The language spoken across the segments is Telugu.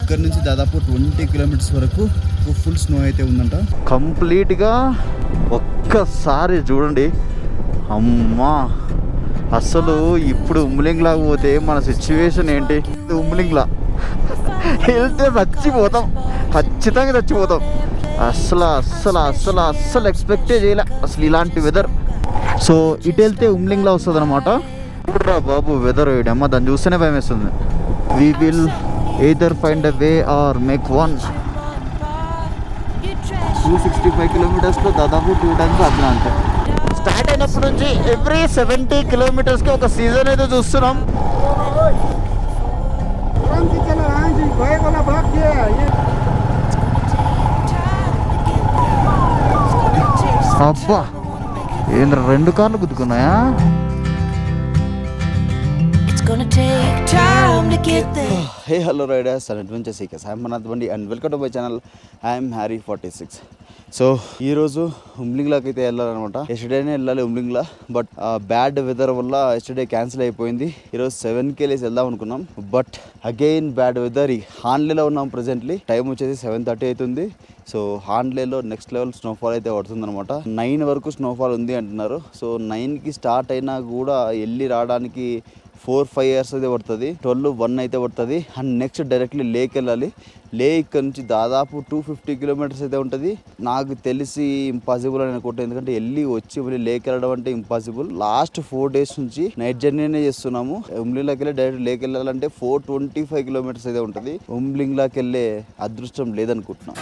ఇక్కడ నుంచి దాదాపు 20 కిలోమీటర్స్ వరకు ఫుల్ స్నో అయితే ఉందంట. కంప్లీట్గా ఒక్కసారి చూడండి. అమ్మా, అసలు ఇప్పుడు ఉమ్లింగ్లా పోతే మన సిచ్యువేషన్ ఏంటి? ఉమ్లింగ్లా వెళ్తే చచ్చిపోతాం, ఖచ్చితంగా చచ్చిపోతాం. అస్సలు ఎక్స్పెక్టే చేయలే అసలు ఇలాంటి వెదర్. సో ఇటు వెళ్తే ఉమ్లింగ్లా వస్తుంది అనమాట. చూడరా బాబు వెదర్ అమ్మ, దాన్ని చూస్తేనే భయం వేస్తుంది. We will either find a way or make one. 265 కిలోమీటర్స్లో దాదాపు 2 టైమ్స్ అట్లా అంతే. స్టార్ట్ అయినప్పటి నుంచి ఎవ్రీ 70 కిలోమీటర్స్కి ఒక సీజన్ అయితే చూస్తున్నాం. అబ్బా, ఏంద్ర 2 కార్లు గుద్దుకున్నాయా? Hey hello riders and adventure seekers, I'm Manat బండి and welcome to my channel. I'm Harry 46. So ఈరోజు ఉమ్లింగ్లాకి అయితే వెళ్ళాలన్నమాట. ఎస్టర్డేనే వెళ్ళాలి ఉమ్లింగ్లా, బట్ బ్యాడ్ వెదర్ వల్ల ఎస్టర్డే క్యాన్సిల్ అయిపోయింది. ఈరోజు 7కి వెళ్ళేసి వెళ్దాం అనుకున్నాం, బట్ అగైన్ బ్యాడ్ వెదర్. హాన్లేలో ఉన్నాం ప్రెజెంట్లీ. టైం వచ్చేసి 7:30 అవుతుంది. సో హాన్లేలో నెక్స్ట్ లెవెల్ స్నోఫాల్ అయితే పడుతుంది అనమాట. 9 వరకు స్నోఫాల్ ఉంది అంటున్నారు. సో 9కి స్టార్ట్ అయినా కూడా వెళ్ళి రావడానికి 4-5 అవర్స్ అయితే పడుతుంది. 12-1 అయితే పడుతుంది. అండ్ నెక్స్ట్ డైరెక్ట్లీ లేక్ వెళ్ళాలి. లే ఇక్కడ నుంచి దాదాపు 250 కిలోమీటర్స్ అయితే ఉంటుంది. నాకు తెలిసి ఇంపాసిబుల్ అని అనుకుంటాను, ఎందుకంటే వెళ్ళి వచ్చి మళ్ళీ లేక్ వెళ్ళడం అంటే ఇంపాసిబుల్. లాస్ట్ 4 డేస్ నుంచి నైట్ జర్నీనే చేస్తున్నాము. ఉమ్లింగ్లాకి వెళ్ళి డైరెక్ట్ లేక్ వెళ్ళాలంటే 425 కిలోమీటర్స్ అయితే ఉంటుంది. ఉమ్లింగ్లాకి వెళ్ళే అదృష్టం లేదనుకుంటున్నాం.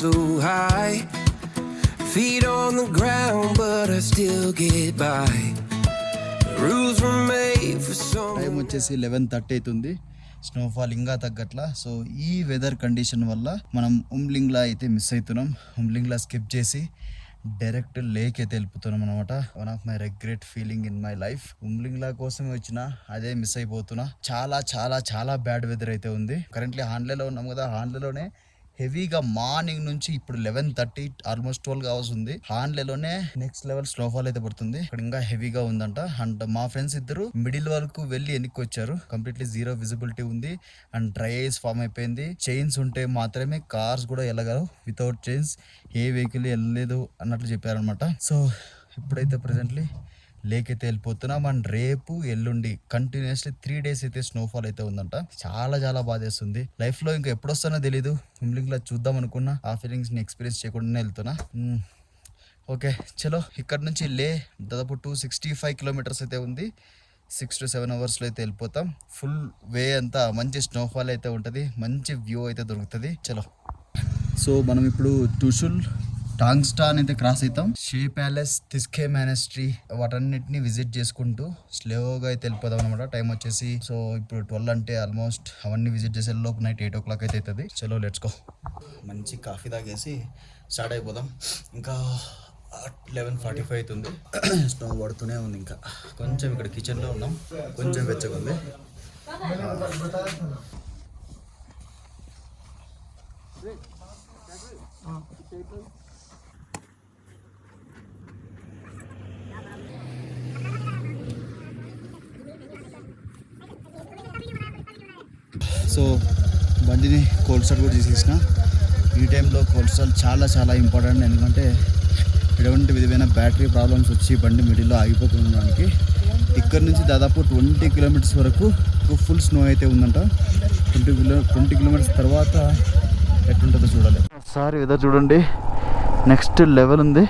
So high, feet on the ground, but I still get by. Rules were made for some. Time వచ్చేసి 11:30 అవుతుంది. స్నోఫాల్ ఇంకా తగ్గట్లా. సో ఈ వెదర్ కండిషన్ వల్ల మనం ఉమ్లింగ్లా అయితే మిస్ అవుతున్నాం. ఉమ్లింగ్లా స్కిప్ చేసి డైరెక్ట్ లేక్ అయితే వెళ్ళిపోతున్నాం అనమాట. One of my regret feeling in my life. Umlingla కోసమే వచ్చిన అదే మిస్ అయిపోతున్నా. చాలా చాలా చాలా బ్యాడ్ వెదర్ అయితే ఉంది. కరెంట్లీ హాన్లేలో ఉన్నాం కదా. హాన్లేలోనే హెవీగా మార్నింగ్ నుంచి ఇప్పుడు 11:30 ఆల్మోస్ట్ 12 అవర్స్ ఉంది. హాన్లేలోనే నెక్స్ట్ లెవెల్ స్నోఫాల్ అయితే పడుతుంది. ఇక్కడ ఇంకా హెవీగా ఉందంట. అండ్ మా ఫ్రెండ్స్ ఇద్దరు మిడిల్ వరకు వెళ్ళి వెనక్కి వచ్చారు. కంప్లీట్లీ జీరో విజిబిలిటీ ఉంది అండ్ డ్రై ఐస్ ఫామ్ అయిపోయింది. చైన్స్ ఉంటే మాత్రమే కార్స్ కూడా వెళ్ళగలవు. వితౌట్ చైన్స్ ఏ వెహికల్ వెళ్ళలేదు అన్నట్లు చెప్పారనమాట. సో ఇప్పుడైతే ప్రెజెంట్లీ లేక్ అయితే వెళ్ళిపోతున్నాం. అండ్ రేపు ఎల్లుండి కంటిన్యూస్లీ 3 డేస్ అయితే స్నోఫాల్ అయితే ఉందంట. చాలా చాలా బాధేస్తుంది. లైఫ్ లో ఇంకా ఎప్పుడు వస్తానో తెలీదు. ఉమ్లింగ్లా చూద్దాం అనుకున్నా, ఆ ఫీలింగ్స్ ని ఎక్స్పీరియన్స్ చేయకుండానే వెళ్తున్నా. ఓకే చలో, ఇక్కడ నుంచి లే దాదాపు 265 కిలోమీటర్స్ అయితే ఉంది. 6 to 7 అవర్స్లో అయితే వెళ్ళిపోతాం. ఫుల్ వే అంతా మంచి స్నోఫాల్ అయితే ఉంటుంది. మంచి వ్యూ అయితే దొరుకుతుంది. చలో, సో మనం ఇప్పుడు టుషుల్ టాంగ్స్టాన్ అయితే క్రాస్ అవుతాం. షే ప్యాలెస్, తిస్కే మానస్ట్రీ వాటన్నిటిని విజిట్ చేసుకుంటూ స్లోగా అయితే వెళ్ళిపోదాం అనమాట. టైం వచ్చేసి సో ఇప్పుడు 12 అంటే ఆల్మోస్ట్ అవన్నీ విజిట్ చేసే లోపు నైట్ 8 o'clock అయితే అవుతుంది. చలో లెట్స్ గో. మంచి కాఫీ తాగేసి స్టార్ట్ అయిపోదాం. ఇంకా 11:45 అవుతుంది. స్నో పడుతూనే ఉంది. ఇంకా కొంచెం ఇక్కడ కిచెన్లో ఉన్నాం, కొంచెం వెచ్చగా ఉంది. సో బండిని కోల్డ్ స్టార్ట్ కూడా చేసేసిన. ఈ టైంలో కోల్డ్ స్టార్ట్ చాలా చాలా ఇంపార్టెంట్, ఎందుకంటే ఎటువంటి విధమైన బ్యాటరీ ప్రాబ్లమ్స్ వచ్చి బండి మిడిల్లో ఆగిపోతుండడానికి. ఇక్కడ నుంచి దాదాపు 20 కిలోమీటర్స్ వరకు ఫుల్ స్నో అయితే ఉందంట. 20 కిలోమీటర్స్ తర్వాత ఎట్లుంటుందో చూడాలి. ఒకసారి వెదర్ చూడండి, నెక్స్ట్ లెవెల్ ఉంది.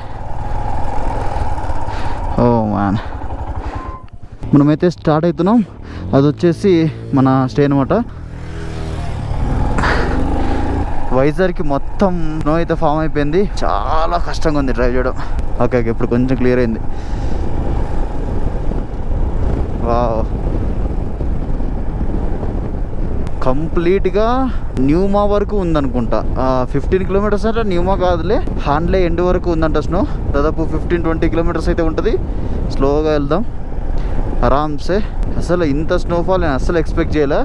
ఓ మ్యాన్, మనమైతే స్టార్ట్ అవుతున్నాం. అది వచ్చేసి మన స్టే అనమాట. వైజాగ్కి మొత్తం స్నో అయితే ఫామ్ అయిపోయింది. చాలా కష్టంగా ఉంది డ్రైవ్ చేయడం. ఓకే ఇప్పుడు కొంచెం క్లియర్ అయింది. వావ్, కంప్లీట్గా న్యూమా వరకు ఉందనుకుంటా. 15 కిలోమీటర్స్ అంటే న్యూమా కాదులే, హాన్లే ఎండ్ వరకు ఉందంట స్నో. దాదాపు 15-20 కిలోమీటర్స్ అయితే ఉంటుంది. స్లోగా వెళ్దాం ఆరామ్సే. అసలు ఇంత స్నోఫాల్ నేను అస్సలు ఎక్స్పెక్ట్ చేయలే.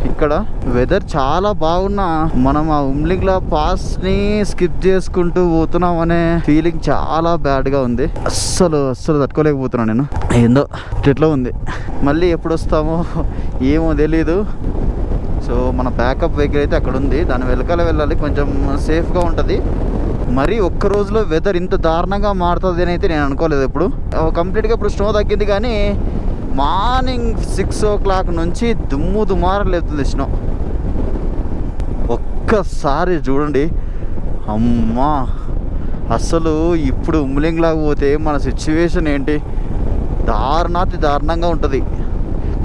ఇక్కడ వెదర్ చాలా బాగున్నా మనం ఆ ఉమ్లింగ్లా పాస్ని స్కిప్ చేసుకుంటూ పోతున్నాం అనే ఫీలింగ్ చాలా బ్యాడ్గా ఉంది. అస్సలు తట్టుకోలేకపోతున్నాను నేను. ఏందో ఇట్లా ఉంది. మళ్ళీ ఎప్పుడు వస్తామో ఏమో తెలీదు. సో మన బ్యాకప్ వెహికల్ అయితే అక్కడ ఉంది, దాని వెనకాల వెళ్ళాలి, కొంచెం సేఫ్గా ఉంటుంది. మరి ఒక్క రోజులో వెదర్ ఇంత దారుణంగా మారుతుంది అని అయితే నేను అనుకోలేదు. ఇప్పుడు కంప్లీట్గా ఇప్పుడు స్నో తగ్గింది, కానీ మార్నింగ్ 6 o'clock నుంచి దుమ్మారం లేపుతుంది స్నో. ఒక్కసారి చూడండి అమ్మా, అసలు ఇప్పుడు ఉమ్లింగ్లాగా పోతే మన సిచ్యువేషన్ ఏంటి, దారుణంగా ఉంటుంది.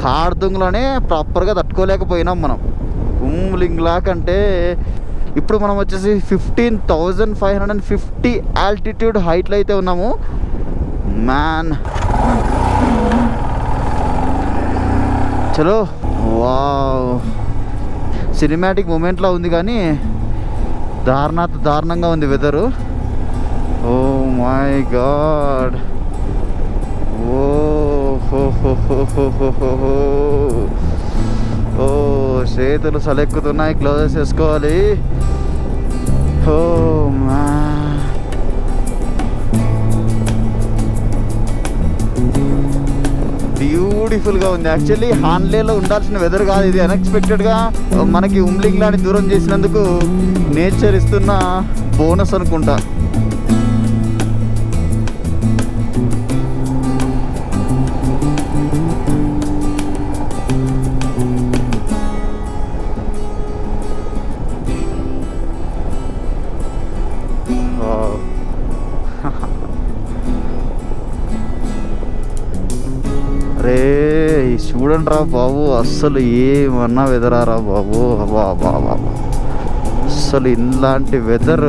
కార్దుంగ్లోనే ప్రాపర్గా తట్టుకోలేకపోయినాం మనం. ఉమ్లింగ్లా కంటే ఇప్పుడు మనం వచ్చేసి 15,550 ఆల్టిట్యూడ్ హైట్లో అయితే ఉన్నాము. మ్యాన్ చలో, వావ్, సినిమాటిక్ మూమెంట్లా ఉంది, కానీ దారుణంగా ఉంది వెదరు. ఓ మై గాడ్, ఓ ఓ చేతులు సలెక్కుతున్నాయి, గ్లౌజెస్ వేసుకోవాలి. ఓ మ్యాన్, బ్యూటిఫుల్గా ఉంది. యాక్చువల్లీ హాన్లేలో ఉండాల్సిన వెదర్ కాదు ఇది. అన్ఎక్స్పెక్టెడ్గా మనకి ఉమ్లింగ్లాని దూరం చేసినందుకు నేచర్ ఇస్తున్న బోనస్ అనుకుంటా. అరే చూడండి రా బాబు, అస్సలు ఏమన్నా వెదరారా బాబు. బాబా అస్సలు ఇలాంటి వెదర్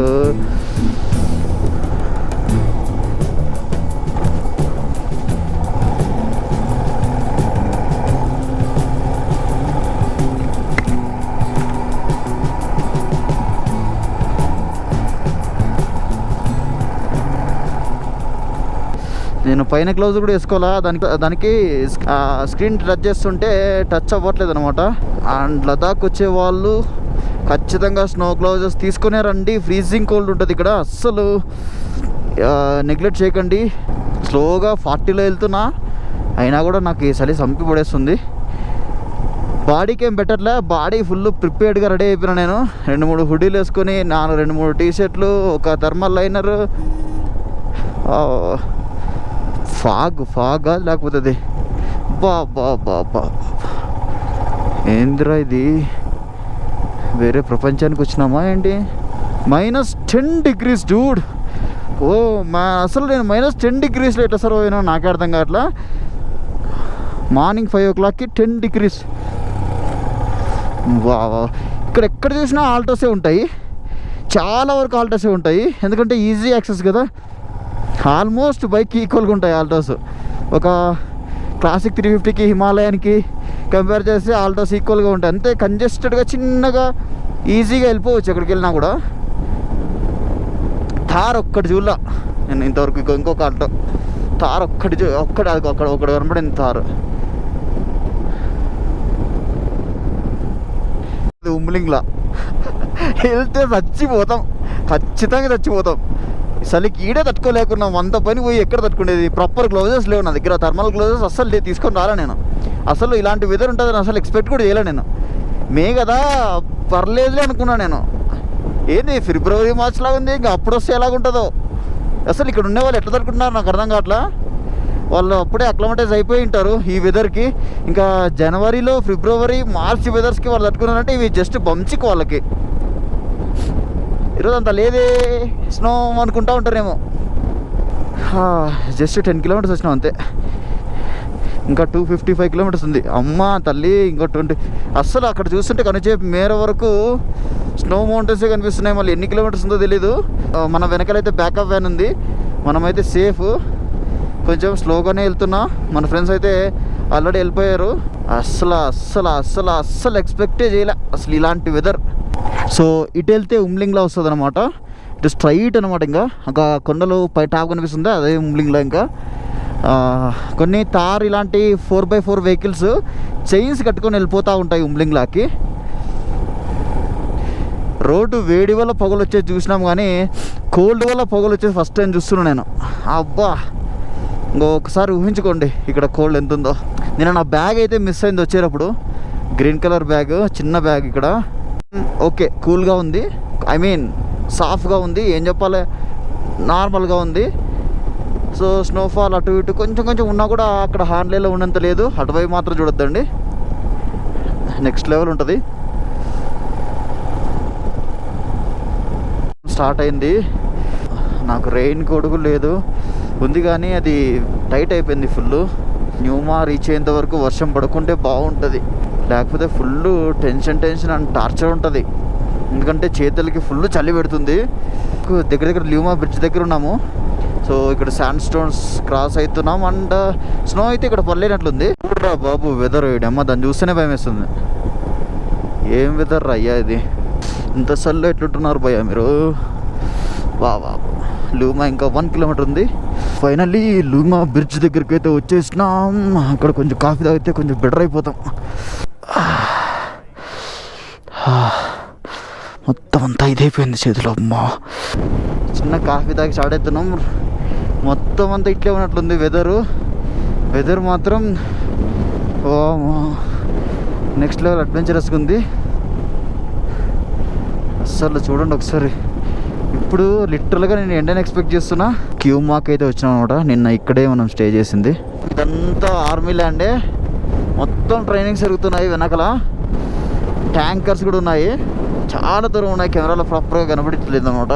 నేను పైన గ్లౌజ్ కూడా వేసుకోవాలా, దానికి స్క్రీన్ టచ్ చేస్తుంటే టచ్ అవ్వట్లేదు అనమాట. అండ్ లదాఖ్ వచ్చే వాళ్ళు ఖచ్చితంగా స్నో గ్లౌజెస్ తీసుకునే రండి. ఫ్రీజింగ్ కోల్డ్ ఉంటుంది ఇక్కడ, అస్సలు నెగ్లెక్ట్ చేయకండి. స్లోగా 40లో వెళ్తున్నా, అయినా కూడా నాకు ఈ చలి సంపి పడేస్తుంది. బాడీకి ఏం పెట్టట్లే, బాడీ ఫుల్ ప్రిపేర్డ్గా రెడీ అయిపోయినా నేను. 2-3 హుడీలు వేసుకొని, 2-3 టీ షర్ట్లు, ఒక థర్మల్ లైనర్. ఫాగ్ లేకపోతే అది బా ఏందిరా ఇది, వేరే ప్రపంచానికి వచ్చినామా ఏంటి? -10 degrees డూడ్. ఓ మా, అసలు నేను -10 degreesలో ఎట్లా సర్వ్ అయినా నాకే అర్థం కావట్లా. Morning 5 o'clockకి 10 degrees. వా, ఇక్కడ ఎక్కడ చూసినా ఆల్టోసే ఉంటాయి, చాలా వరకు ఆల్టోసే ఉంటాయి. ఎందుకంటే ఈజీ యాక్సెస్ కదా, ఆల్మోస్ట్ బైక్కి ఈక్వల్గా ఉంటాయి ఆల్టోస్. ఒక క్లాసిక్ 350కి హిమాలయానికి కంపేర్ చేస్తే ఆల్టోస్ ఈక్వల్గా ఉంటాయి. అంతే కంజెస్టెడ్గా చిన్నగా ఈజీగా వెళ్ళిపోవచ్చు ఎక్కడికి వెళ్ళినా కూడా. థార్ ఒక్కటి చూడలా నేను ఇంతవరకు, ఇంకొక ఆల్టో థార్ ఒక్కటి కనబడింది థార్. ఉమ్లింగ్లా వెళ్తే చచ్చిపోతాం, ఖచ్చితంగా చచ్చిపోతాం. చలికి ఈడే తట్టుకోలేకున్నాం, అంత పని పోయి ఎక్కడ తట్టుకునేది. ప్రాపర్ గ్లౌజెస్ లేవు నా దగ్గర, థర్మల్ గ్లౌజెస్ అస్సలు తీసుకొని రాలా నేను. అసలు ఇలాంటి వెదర్ ఉంటుందని అసలు ఎక్స్పెక్ట్ కూడా చేయలే నేను. మే కదా పర్లేదులే అనుకున్నా నేను. ఏంది ఫిబ్రవరి మార్చ్ లాగా ఉంది, ఇంకా అప్పుడు వస్తే ఎలాగుంటుందో. అసలు ఇక్కడ ఉండే వాళ్ళు ఎట్లా తట్టుకుంటున్నారు నాకు అర్థం కావట్లా. వాళ్ళు అప్పుడే అక్లమటైజ్ అయిపోయి ఉంటారు ఈ వెదర్కి. ఇంకా జనవరిలో, ఫిబ్రవరి, మార్చ్ వెదర్స్కి వాళ్ళు తట్టుకున్నారంటే ఇవి జస్ట్ బంచిక్ వాళ్ళకి. ఈరోజు అంత లేదే స్నో అనుకుంటా ఉంటారేమో. జస్ట్ 10 kilometers వచ్చినాం అంతే, ఇంకా 255 kilometers ఉంది. అమ్మ తల్లి, ఇంకో 20. అస్సలు అక్కడ చూస్తుంటే కనుచేపు మేర వరకు స్నో మౌంటైన్సే కనిపిస్తున్నాయి. మళ్ళీ ఎన్ని కిలోమీటర్స్ ఉందో తెలీదు. మన వెనకాలైతే బ్యాకప్ వ్యాన్ ఉంది, మనమైతే సేఫ్. కొంచెం స్లోగానే వెళ్తున్నా. మన ఫ్రెండ్స్ అయితే ఆల్రెడీ వెళ్ళిపోయారు. అస్సలు ఎక్స్పెక్టే చేయలే అసలు ఇలాంటి వెదర్. సో ఇటు వెళ్తే ఉమ్లింగ్లా వస్తుంది అనమాట. ఇటు స్ట్రైట్ అనమాట. ఇంకా కొండలు పై టాప్ కనిపిస్తుంది, అదే ఉమ్లింగ్లా. ఇంకా కొన్ని తార్ ఇలాంటి 4x4 వెహికల్స్ చైన్స్ కట్టుకొని వెళ్ళిపోతూ ఉంటాయి ఉమ్లింగ్లాకి. రోడ్డు వేడి వల్ల పొగలు వచ్చేది చూసినాం, కానీ కోల్డ్ వల్ల పొగలు వచ్చేది ఫస్ట్ టైం చూస్తున్నాను నేను. అబ్బా, ఇంకొకసారి ఊహించుకోండి ఇక్కడ కోల్డ్ ఎంత ఉందో. నేను నా బ్యాగ్ అయితే మిస్ అయింది వచ్చేటప్పుడు, గ్రీన్ కలర్ బ్యాగ్, చిన్న బ్యాగ్. ఇక్కడ ఓకే కూల్గా ఉంది, ఐ మీన్ సాఫ్ట్గా ఉంది, ఏం చెప్పాలి నార్మల్గా ఉంది. సో స్నోఫాల్ అటు ఇటు కొంచెం ఉన్నా కూడా అక్కడ హాన్లేలో ఉన్నంత లేదు. అటువైపు మాత్రం చూడొద్దండి, నెక్స్ట్ లెవెల్ ఉంటుంది. స్టార్ట్ అయింది. నాకు రెయిన్ కోట్ లేదు, ఉంది కానీ అది టైట్ అయిపోయింది ఫుల్. న్యూమా రీచ్ అయ్యేంత వరకు వర్షం పడుకుంటే బాగుంటుంది, లేకపోతే ఫుల్ టెన్షన్ అండ్ టార్చర్ ఉంటుంది. ఎందుకంటే చేతులకి ఫుల్ చలి పెడుతుంది. దగ్గర ల్యూమా బ్రిడ్జ్ దగ్గర ఉన్నాము. సో ఇక్కడ శాండ్ స్టోన్స్ క్రాస్ అవుతున్నాం. అండ్ స్నో అయితే ఇక్కడ పడలేనట్లుంది. చూడరా బాబు వెదర్, అమ్మ దాన్ని చూస్తేనే భయం వేస్తుంది. ఏం వెదర్ అయ్యా ఇది, ఇంత సల్లో ఎట్లుంటున్నారు భయ్యా మీరు. బాబా లూమా ఇంకా 1 కిలోమీటర్ ఉంది. ఫైనల్లీ లూమా బ్రిడ్జ్ దగ్గరికి అయితే వచ్చేసినాం. అక్కడ కొంచెం కాఫీ తాగితే కొంచెం బెటర్ అయిపోతాం. మొత్తం అంతా ఇదైపోయింది చేతిలో. అమ్మా, చిన్న కాఫీ తాగి స్టార్ట్ అవుతున్నాం. మొత్తం అంతా ఇట్లే ఉన్నట్లుంది వెదర్ మాత్రం నెక్స్ట్ లెవెల్ అడ్వెంచరస్గా ఉంది అస్సలు. చూడండి ఒకసారి, ఇప్పుడు లిటరల్గా నేను ఎండని ఎక్స్పెక్ట్ చేస్తున్నా. క్యూమాక్ అయితే వచ్చినాం అనమాట. నిన్న ఇక్కడే మనం స్టే చేసింది. ఇదంతా ఆర్మీ ల్యాండే, మొత్తం ట్రైనింగ్స్ జరుగుతున్నాయి. వెనకాల ట్యాంకర్స్ కూడా ఉన్నాయి, చాలా దూరం ఉన్నాయి. కెమెరాలో ప్రాపర్గా కనబడట్లేదు అనమాట.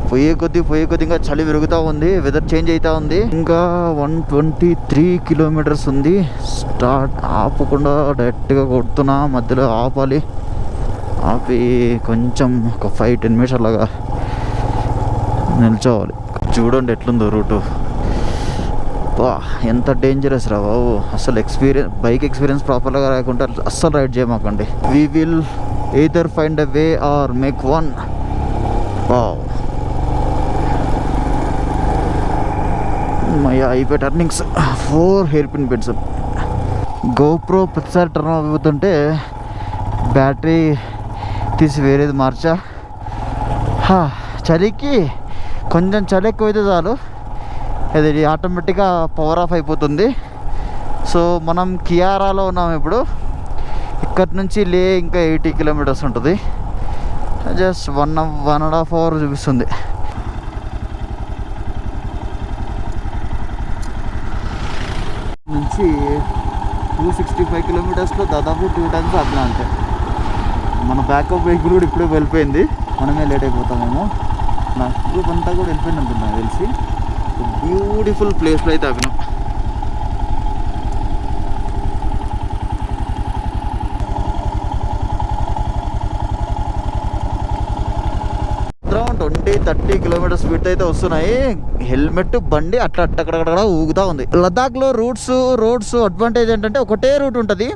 పోయే కొద్దీ ఇంకా చలి పెరుగుతూ ఉంది, వెదర్ చేంజ్ అవుతూ ఉంది. ఇంకా 123 కిలోమీటర్స్ ఉంది. స్టార్ట్ ఆపకుండా డైరెక్ట్గా కొడుతున్నా, మధ్యలో ఆపి కొంచెం ఒక 5-10 మినిట్స్ అలాగా నిల్చోవాలి. చూడండి ఎట్లుందో రూటు. బా ఎంత డేంజరస్ రా బాబు. అసలు బైక్ ఎక్స్పీరియన్స్ ప్రాపర్గా రాకుండా అస్సలు రైడ్ చేయమాకండి. We will either find a way or make one. అయిపోయి turnings 4 hairpin bends. GoPro ప్రతిసారి టర్న్ అవుతుంటే బ్యాటరీ తీసి వేరేది మార్చా. చలికి కొంచెం చలి ఎక్కువైతే చాలు, అది ఆటోమేటిక్గా పవర్ ఆఫ్ అయిపోతుంది. సో మనం కియారాలో ఉన్నాం ఇప్పుడు. ఇక్కడి నుంచి ఇంకా 80 కిలోమీటర్స్ ఉంటుంది. జస్ట్ 1.5 అవర్ చూపిస్తుంది. నుంచి 265 కిలోమీటర్స్లో దాదాపు 2 టైమ్స్ అట్లా. అంటే మన బ్యాకప్ వెహికల్ కూడా ఇప్పుడే వెళ్ళిపోయింది, మనమే లేట్ అయిపోతామేమో. నా గ్రూప్ అంతా కూడా వెళ్ళిపోయింది అనుకుంటున్నా తెలిసి. బ్యూటిఫుల్ ప్లేస్లో అయితే ఆపినాం. అరౌండ్ 20-30 కిలోమీటర్ స్పీడ్ అయితే వస్తున్నాయి. హెల్మెట్ బండి అక్కడక్కడ ఊగుతూ ఉంది. లదాఖ్లో రోడ్స్ అడ్వాంటేజ్ ఏంటంటే ఒకటే రూట్ ఉంటుంది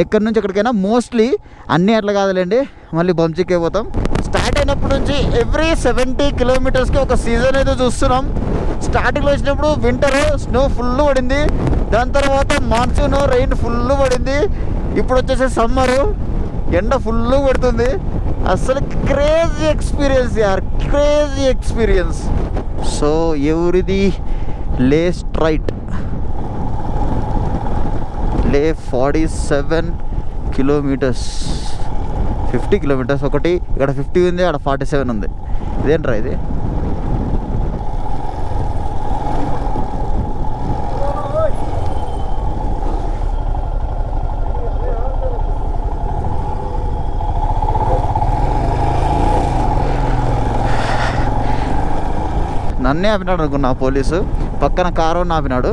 ఎక్కడి నుంచి ఎక్కడికైనా. మోస్ట్లీ అన్నీ అట్లా కాదులేండి, మళ్ళీ బంచికి అయిపోతాం. స్టార్ట్ అయినప్పటి నుంచి ఎవ్రీ 70 కిలోమీటర్స్కి ఒక సీజన్ అయితే చూస్తున్నాం. స్టార్టింగ్లో వచ్చినప్పుడు వింటర్, స్నో ఫుల్ పడింది. దాని తర్వాత మాన్సూన్, రెయిన్ ఫుల్ పడింది. ఇప్పుడు వచ్చేసి సమ్మరు, ఎండ ఫుల్ పడుతుంది. అసలు క్రేజీ ఎక్స్పీరియన్స్. సో ఎవరిది లే స్ట్రైట్, లే 47 కిలోమీటర్స్, 50 కిలోమీటర్స్. ఒకటి ఇక్కడ 50 ఉంది, అక్కడ 47 ఉంది. ఇదేంట్రా ఇది? నన్నే ఆపినాడు అనుకున్నా పోలీసు, పక్కన కారు ఆపినాడు.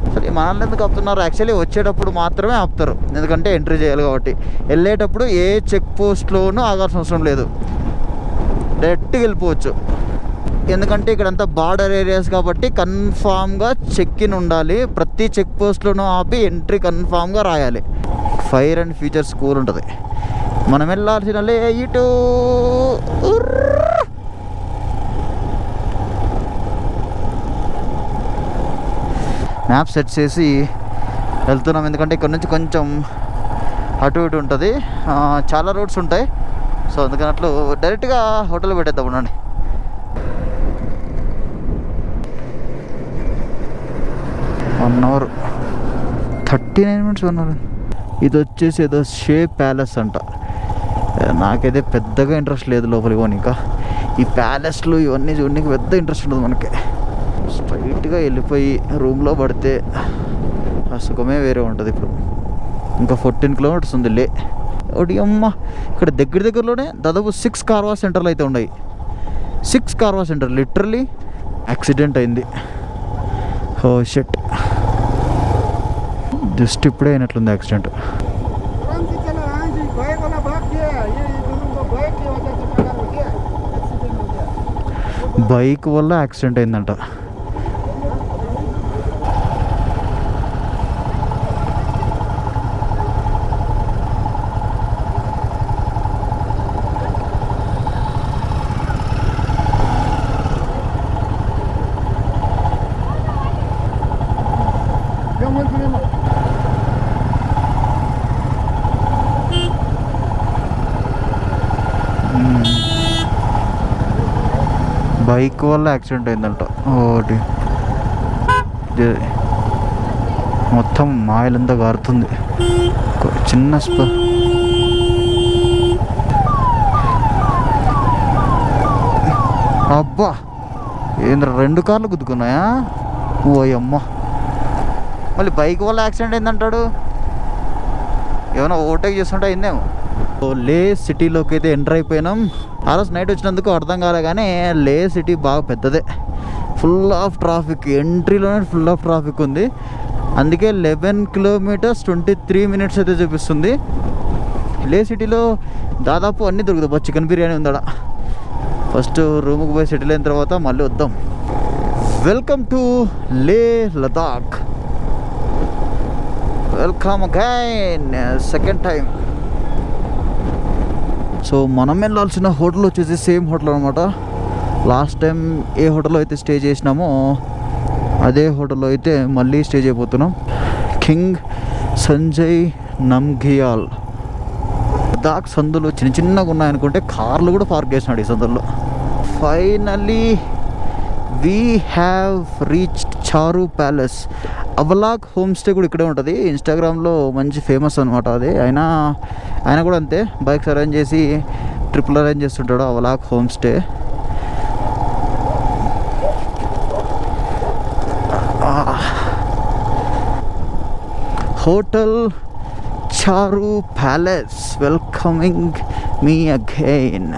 అసలు మనల్ని ఎందుకు ఆపుతున్నారు? యాక్చువల్లీ వచ్చేటప్పుడు మాత్రమే ఆపుతారు, ఎందుకంటే ఎంట్రీ చేయాలి కాబట్టి. వెళ్ళేటప్పుడు ఏ చెక్ పోస్ట్లోనూ ఆగాల్సిన అవసరం లేదు, డైరెక్ట్గా వెళ్ళిపోవచ్చు. ఎందుకంటే ఇక్కడంతా బార్డర్ ఏరియాస్ కాబట్టి కన్ఫామ్గా చెక్ ఇన్ ఉండాలి. ప్రతి చెక్ పోస్ట్లోనూ ఆపి ఎంట్రీ కన్ఫామ్గా రాయాలి. ఫైర్ అండ్ ఫ్యూచర్ స్కూల్ ఉంటుంది. మనం వెళ్ళాల్సిన ఇటు మ్యాప్ సెట్ చేసి వెళ్తున్నాం. ఎందుకంటే ఇక్కడ నుంచి కొంచెం అటు ఇటు ఉంటుంది, చాలా రోడ్స్ ఉంటాయి. సో అందుకన్నట్లు డైరెక్ట్గా హోటల్ పెట్టేద్దాం. ఉండండి. One hour 39 minutes 1 hour. ఇది వచ్చేసి ఏదో షే ప్యాలెస్ అంట. నాకైతే పెద్దగా ఇంట్రెస్ట్ లేదు లోపలికి పోనీ. ఇంకా ఈ ప్యాలెస్లు ఇవన్నీ చూడడానికి పెద్ద ఇంట్రెస్ట్ ఉంటుంది మనకి. స్ట్రైట్గా వెళ్ళిపోయి రూమ్లో పడితే ఆ సుఖమే వేరే ఉంటుంది. ఇప్పుడు ఇంకా 14 kilometers ఉంది లే. ఒకటి అమ్మ, ఇక్కడ దగ్గరలోనే దాదాపు 6 కార్వా సెంటర్లు అయితే ఉన్నాయి. 6 కార్వా సెంటర్. లిటరలీ యాక్సిడెంట్ అయింది. ఓ షెట్, జస్ట్ ఇప్పుడే అయినట్లుంది యాక్సిడెంట్. బైక్ వల్ల యాక్సిడెంట్ అయిందంట. బైక్ వల్ల యాక్సిడెంట్ అయిందంట. ఒకటి మొత్తం మాయలంతా గారుతుంది. చిన్న అబ్బా, ఏంద్ర 2 కార్లు గుద్దుకున్నాయా? ఓయమ్మ, మళ్ళీ బైక్ వల్ల యాక్సిడెంట్ అయిందంటాడు. ఏమైనా ఓవర్టేక్ చేస్తుంటే అయిందేమో. లే సిటీలోకి అయితే ఎంటర్ అయిపోయినాం. ఆ రోజు నైట్ వచ్చినందుకు అర్థం కాలే, కానీ లే సిటీ బాగా పెద్దదే. Full of traffic. ఎంట్రీలోనే ఫుల్ ఆఫ్ ట్రాఫిక్ ఉంది. అందుకే 11 kilometers 23 minutes అయితే చూపిస్తుంది. లే సిటీలో దాదాపు అన్నీ దొరుకుతాయి. చికెన్ బిర్యానీ ఉందా. ఫస్ట్ రూమ్కి పోయి సెటిల్ అయిన తర్వాత మళ్ళీ వద్దాం. వెల్కమ్ టు లే Ladakh. Welcome again, second time. So మనం వెళ్ళాల్సిన హోటల్ వచ్చేసి సేమ్ హోటల్ అనమాట. లాస్ట్ టైం ఏ హోటల్లో అయితే స్టే చేసినామో అదే హోటల్లో అయితే మళ్ళీ స్టే చేయబోతున్నాం. కింగ్ సంజయ్ నమ్గియాల్. లదాఖ్ సందులు చిన్నగా ఉన్నాయనుకుంటే కార్లు కూడా పార్క్ చేసినాడు ఈ సందుల్లో. ఫైనలీ వీ హ్యావ్ రీచ్డ్ చారు ప్యాలెస్. అవలాక్ హోమ్ స్టే కూడా ఇక్కడే ఉంటుంది. ఇన్స్టాగ్రామ్లో మంచి ఫేమస్ అనమాట అది. ఆయన కూడా అంతే, బైక్స్ అరేంజ్ చేసి ట్రిప్లు అరేంజ్ చేస్తుంటాడు. అవలాక్ హోమ్ స్టే. హోటల్ చారు ప్యాలెస్ వెల్కమింగ్ మీ అగైన్.